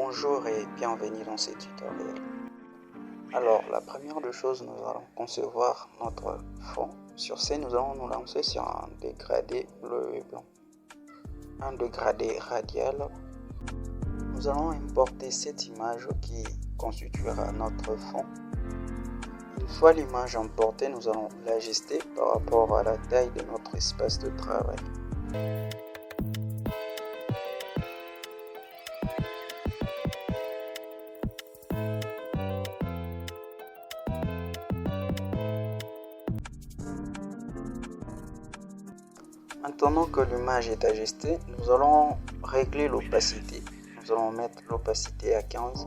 Bonjour et bienvenue dans ce tutoriel. Alors, la première des choses, nous allons concevoir notre fond. Sur ce, nous allons nous lancer sur un dégradé bleu et blanc. Un dégradé radial. Nous allons importer cette image qui constituera notre fond. Une fois l'image importée, nous allons l'ajuster par rapport à la taille de notre espace de travail. Maintenant que l'image est ajustée, nous allons régler l'opacité. Nous allons mettre l'opacité à 15.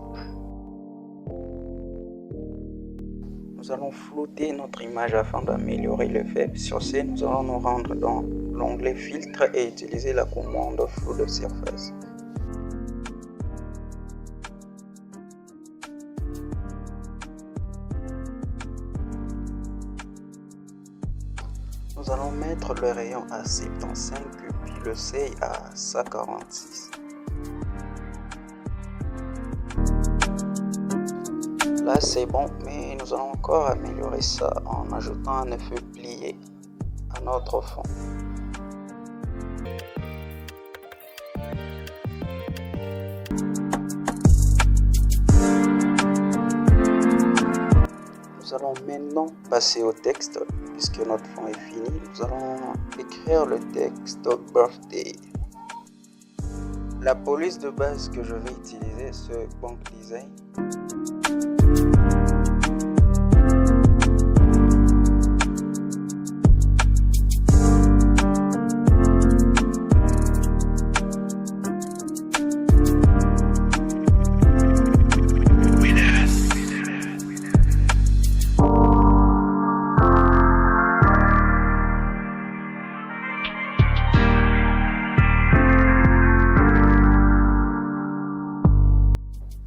Nous allons flouter notre image afin d'améliorer l'effet. Sur ce, nous allons nous rendre dans l'onglet filtre et utiliser la commande flou de surface. Nous allons mettre le rayon à 75 puis le seuil à 146. Là c'est bon, mais nous allons encore améliorer ça en ajoutant un effet plié à notre fond. Nous allons maintenant passer au texte. Puisque notre fond est fini, nous allons écrire le texte birthday. La police de base que je vais utiliser, c'est Bank Design.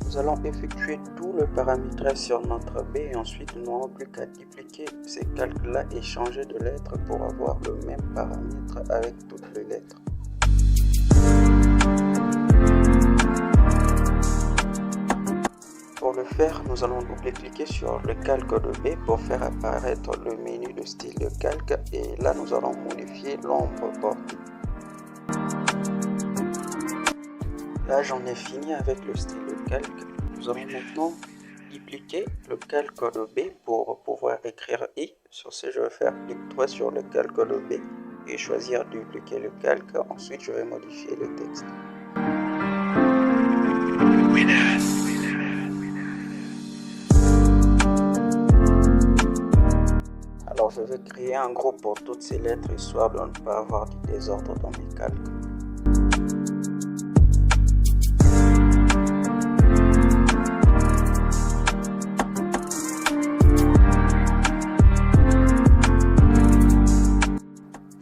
Nous allons effectuer tout le paramétrage sur notre B et ensuite nous n'aurons plus qu'à dupliquer ces calques-là et changer de lettre pour avoir le même paramètre avec toutes les lettres. Pour le faire, nous allons double-cliquer sur le calque de B pour faire apparaître le menu de style de calque et là nous allons modifier l'ombre portée. Là j'en ai fini avec le style de calque. Nous allons maintenant dupliquer le calque de B pour pouvoir écrire I. Sur ce, je vais faire clic droit sur le calque de B et choisir dupliquer le calque. Ensuite, je vais modifier le texte. Alors, je vais créer un groupe pour toutes ces lettres histoire de ne pas avoir du désordre dans mes calques.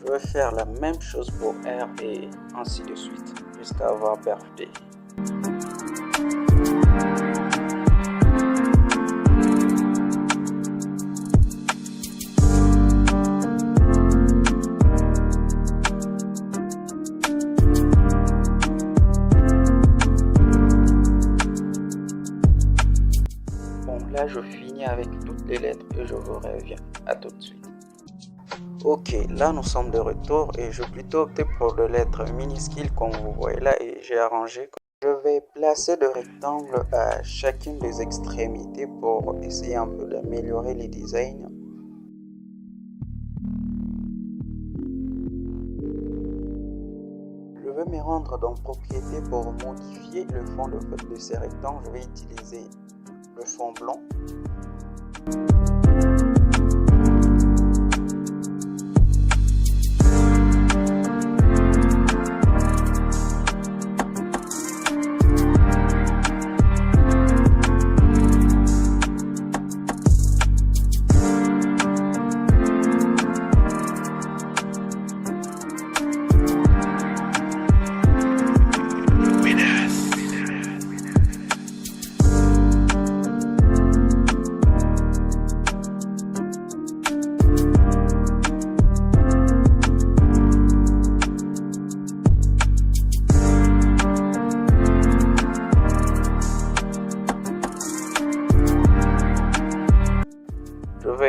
Je vais faire la même chose pour R et ainsi de suite jusqu'à avoir birthday. Bon, là je finis avec toutes les lettres et je vous reviens. À tout de suite. Ok, là nous sommes de retour et je vais plutôt opter pour les lettres minuscules comme vous voyez là et j'ai arrangé. Je vais placer des rectangles à chacune des extrémités pour essayer un peu d'améliorer les designs. Je vais me rendre dans propriété pour modifier le fond de ces rectangles. Je vais utiliser le fond blanc.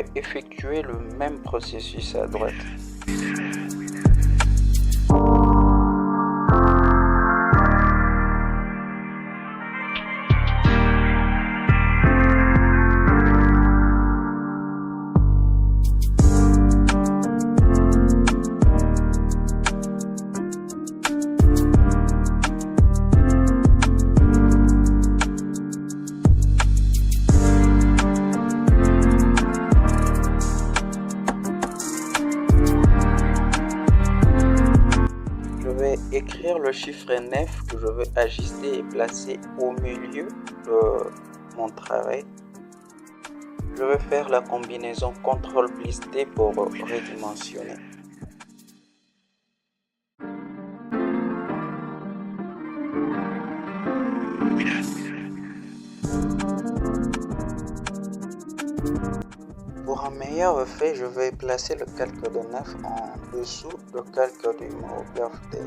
vais effectuer le même processus à droite. Écrire le chiffre 9 que je veux ajuster et placer au milieu de mon travail. Je vais faire la combinaison CTRL plus T pour redimensionner. Pour un meilleur effet, je vais placer le calque de 9 en dessous du calque du mot birthday.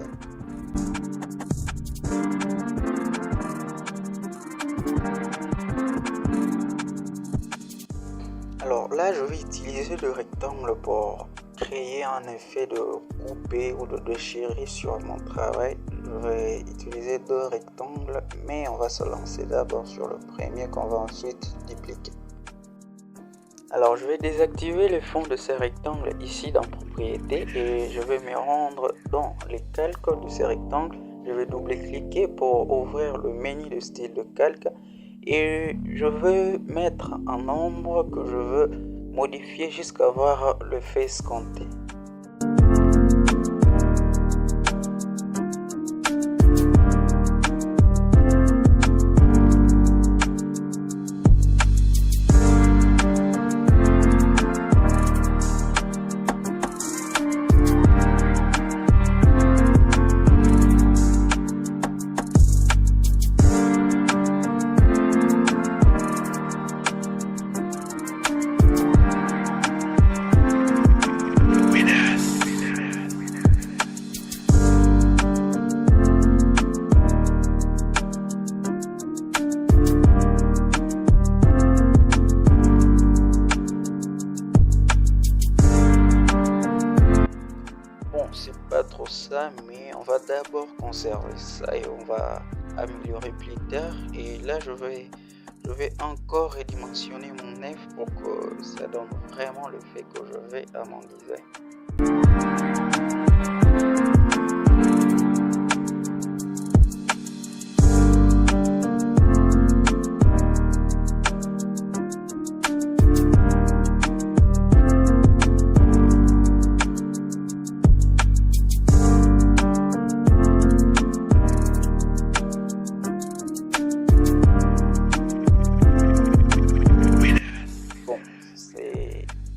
Alors là, je vais utiliser le rectangle pour créer un effet de couper ou de déchirer sur mon travail. Je vais utiliser deux rectangles, mais on va se lancer d'abord sur le premier qu'on va ensuite dupliquer. Alors je vais désactiver le fond de ces rectangles ici dans propriétés et je vais me rendre dans les calques de ces rectangles. Je vais double-cliquer pour ouvrir le menu de style de calque et je vais mettre un nombre que je veux modifier jusqu'à voir le fait escompté. C'est pas trop ça, mais on va d'abord conserver ça et on va améliorer plus tard. Et là je vais encore redimensionner mon F pour que ça donne vraiment le fait que je vais à mon design.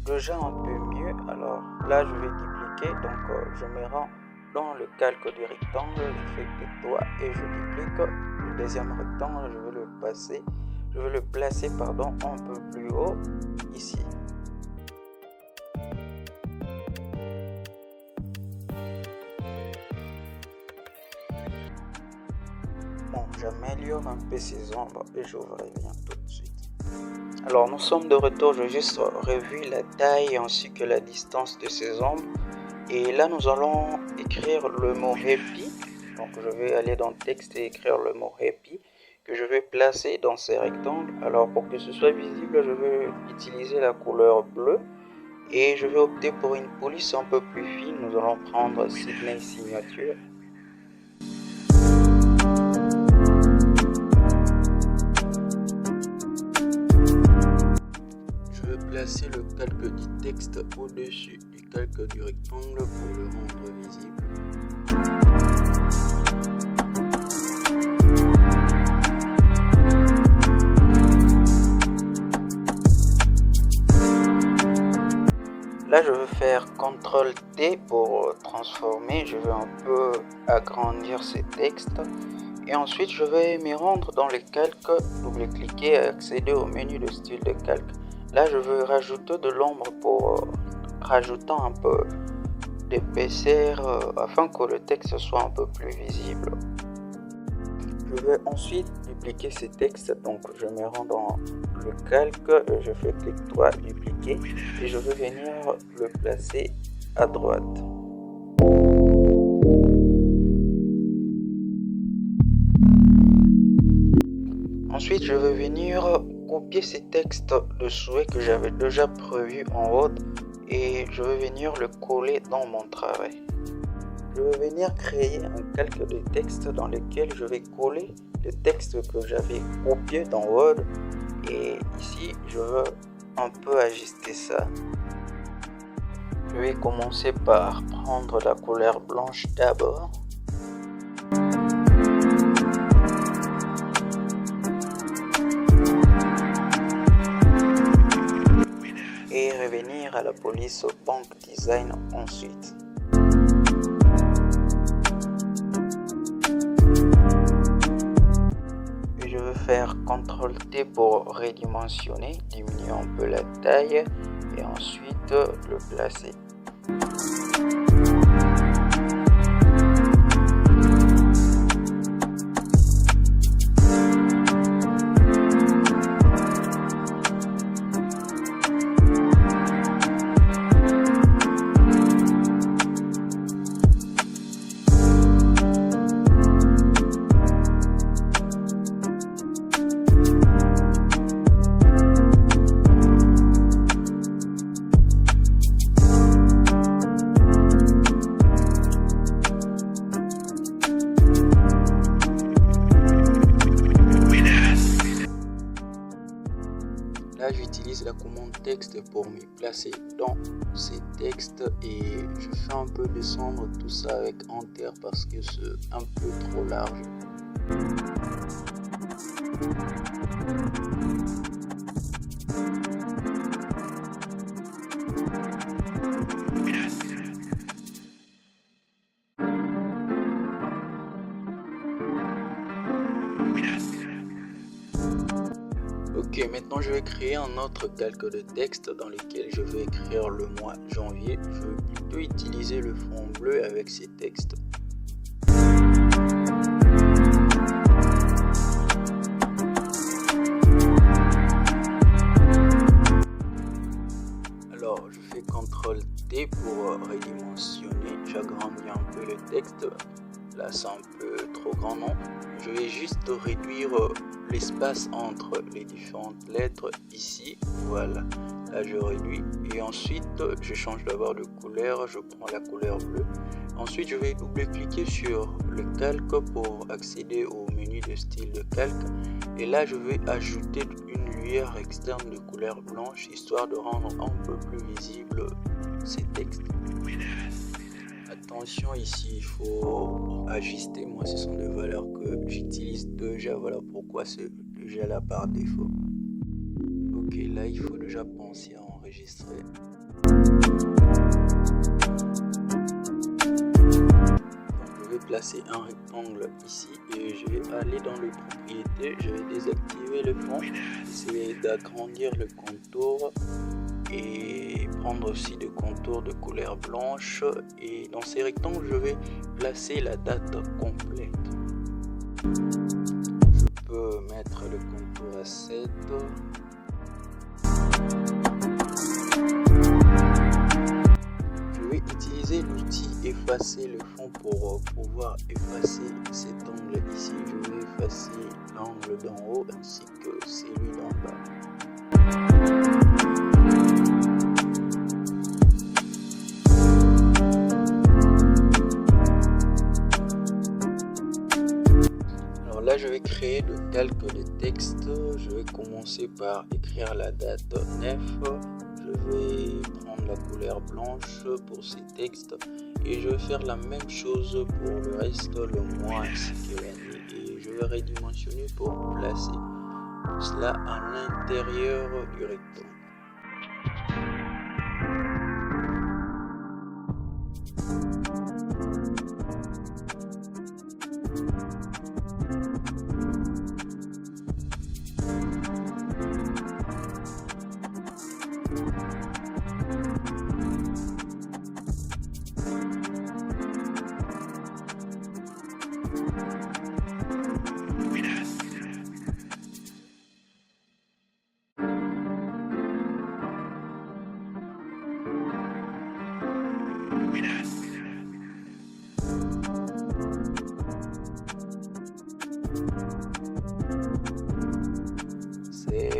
Déjà un peu mieux, alors là je vais dupliquer, donc je me rends dans le calque du rectangle, je fais clic droit et je duplique le deuxième rectangle, je vais le placer un peu plus haut ici. Bon, j'améliore un peu ces ombres et je vous reviens tout de suite. Alors nous sommes de retour, je vais juste revu la taille ainsi que la distance de ces ombres. Et là nous allons écrire le mot happy. Donc je vais aller dans texte et écrire le mot happy que je vais placer dans ces rectangles. Alors pour que ce soit visible, je vais utiliser la couleur bleue. Et je vais opter pour une police un peu plus fine. Nous allons prendre Sydney Signature. Placer le calque du texte au-dessus du calque du rectangle pour le rendre visible. Là je vais faire CTRL T pour transformer, je vais un peu agrandir ces textes et ensuite je vais me rendre dans les calques, double-cliquer et accéder au menu de style de calque. Là, je veux rajouter de l'ombre pour rajouter un peu d'épaisseur afin que le texte soit un peu plus visible. Je vais ensuite dupliquer ces textes, donc je me rends dans le calque, je fais clic droit, dupliquer, et je vais venir le placer à droite. Ensuite, je vais venir copier ces textes de souhait que j'avais déjà prévu en Word et je vais venir le coller dans mon travail. Je vais venir créer un calque de texte dans lequel je vais coller le texte que j'avais copié dans Word et ici je veux un peu ajuster ça. Je vais commencer par prendre la couleur blanche d'abord. Et revenir à la police Bank Design ensuite. Et je vais faire CTRL-T pour redimensionner, diminuer un peu la taille et ensuite le placer. Là, j'utilise la commande texte pour me placer dans ces textes et je fais un peu descendre tout ça avec Enter parce que c'est un peu trop large. Ok, maintenant je vais créer un autre calque de texte dans lequel je vais écrire le mois janvier. Je vais plutôt utiliser le fond bleu avec ces textes. Alors je fais CTRL-T pour redimensionner, j'agrandis un peu le texte. Là c'est un peu trop grand, non? Je vais juste réduire l'espace entre les différentes lettres ici, voilà, là je réduis et ensuite je change d'abord de couleur, je prends la couleur bleue, ensuite je vais double-cliquer sur le calque pour accéder au menu de style de calque et là je vais ajouter une lumière externe de couleur blanche histoire de rendre un peu plus visible ces textes. Attention ici, il faut ajuster, moi ce sont des valeurs que j'utilise déjà, voilà pourquoi c'est déjà là par défaut. Ok, là il faut déjà penser à enregistrer. Donc je vais placer un rectangle ici et je vais aller dans les propriétés, je vais désactiver le fond, essayer d'agrandir le contour et prendre aussi des contours de couleur blanche et dans ces rectangles je vais placer la date complète. Je peux mettre le contour à 7. Je vais utiliser l'outil effacer le fond pour pouvoir effacer cet angle ici. Je vais effacer l'angle d'en haut ainsi que celui d'en bas. Là, je vais créer le calque de texte. Je vais commencer par écrire la date 9. Je vais prendre la couleur blanche pour ces textes et je vais faire la même chose pour le reste, le mois ainsi que l'année. Et je vais redimensionner pour placer cela à l'intérieur du rectangle.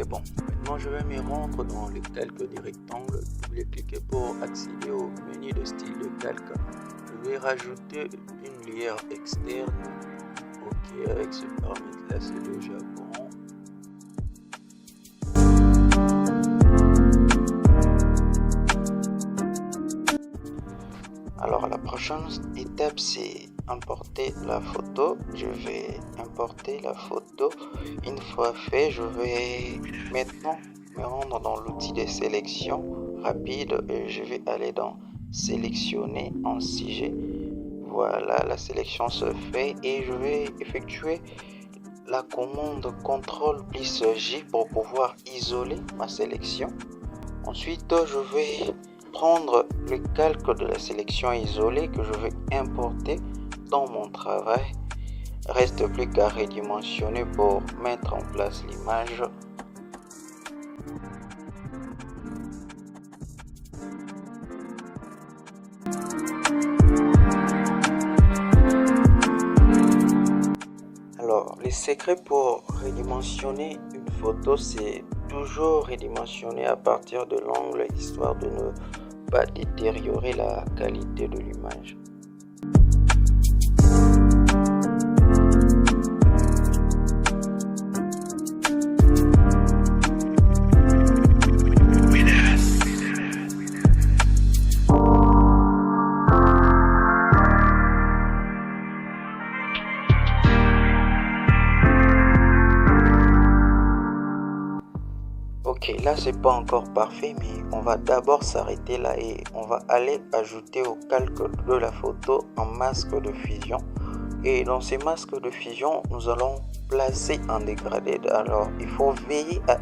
bon. Maintenant, je vais me rendre dans les calques des rectangles. Double-cliquer pour accéder au menu de style de calque. Je vais rajouter une lumière externe. Ok, avec ce paramètre là, c'est déjà bon. Alors la prochaine étape, c'est importer la photo. Je vais importer la photo. Une fois fait, je vais maintenant me rendre dans l'outil de sélection rapide et je vais aller dans sélectionner en sujet. Voilà, la sélection se fait et je vais effectuer la commande CTRL+J pour pouvoir isoler ma sélection. Ensuite, je vais prendre le calque de la sélection isolée que je vais importer dans mon travail. Reste plus qu'à redimensionner pour mettre en place l'image. Alors, les secrets pour redimensionner une photo, c'est toujours redimensionner à partir de l'angle histoire de ne pas détériorer la qualité de l'image. Ok, là c'est pas encore parfait, mais on va d'abord s'arrêter là et on va aller ajouter au calque de la photo un masque de fusion. Et dans ces masques de fusion, nous allons placer un dégradé. Alors il faut veiller à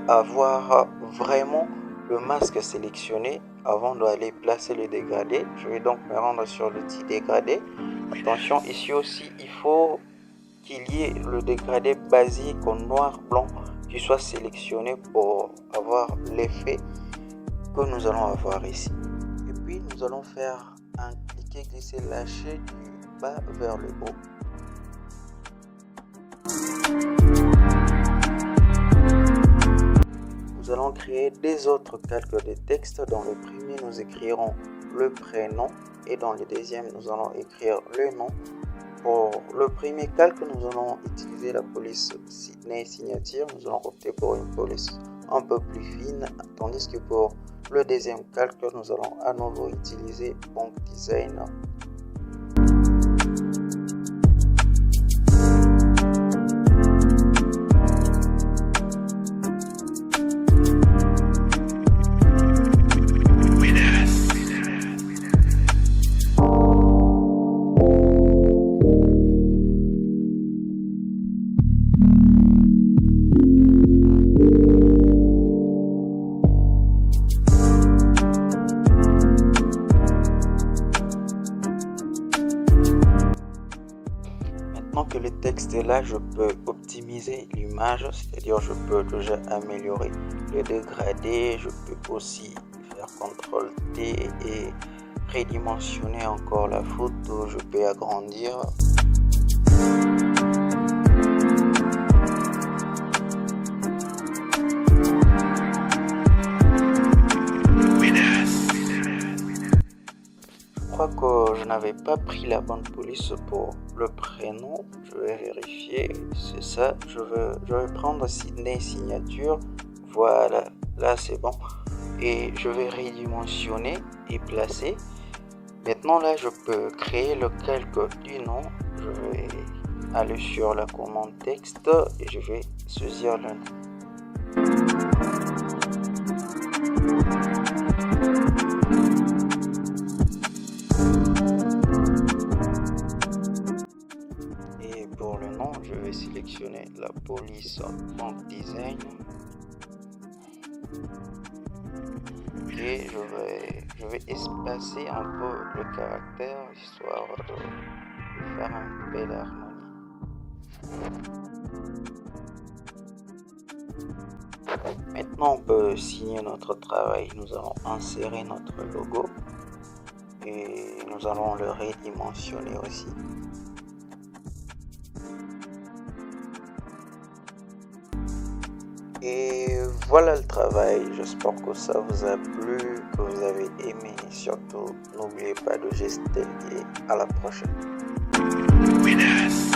avoir vraiment le masque sélectionné avant d'aller placer le dégradé. Je vais donc me rendre sur l'outil dégradé. Attention, ici aussi il faut qu'il y ait le dégradé basique au noir blanc qui soit sélectionné pour avoir l'effet que nous allons avoir ici. Et puis nous allons faire un cliquer glisser lâcher du bas vers le haut. Nous allons créer des autres calques de texte. Dans le premier, nous écrirons le prénom et dans le deuxième, nous allons écrire le nom. Pour le premier calque, nous allons utiliser la police Sydney Signature. Nous allons opter pour une police un peu plus fine, tandis que pour le deuxième calque, nous allons à nouveau utiliser Bonk Design. Maintenant que le texte est là, je peux optimiser l'image, c'est-à-dire je peux déjà améliorer le dégradé, je peux aussi faire CTRL-T et redimensionner encore la photo, je peux agrandir. Je crois que je n'avais pas pris la bonne police pour le prénom. Je vais vérifier, c'est ça. Je vais prendre Sydney Signature. Voilà, là c'est bon. Et je vais redimensionner et placer. Maintenant là, je peux créer le calque du nom. Je vais aller sur la commande texte et je vais saisir le nom. Et pour le nom, je vais sélectionner la police Bonk Design. Et je vais espacer un peu le caractère histoire de faire une belle harmonie. Maintenant on peut signer notre travail. Nous allons insérer notre logo et nous allons le redimensionner aussi. Et voilà le travail, j'espère que ça vous a plu, que vous avez aimé. Surtout, n'oubliez pas de gester et à la prochaine. Winners.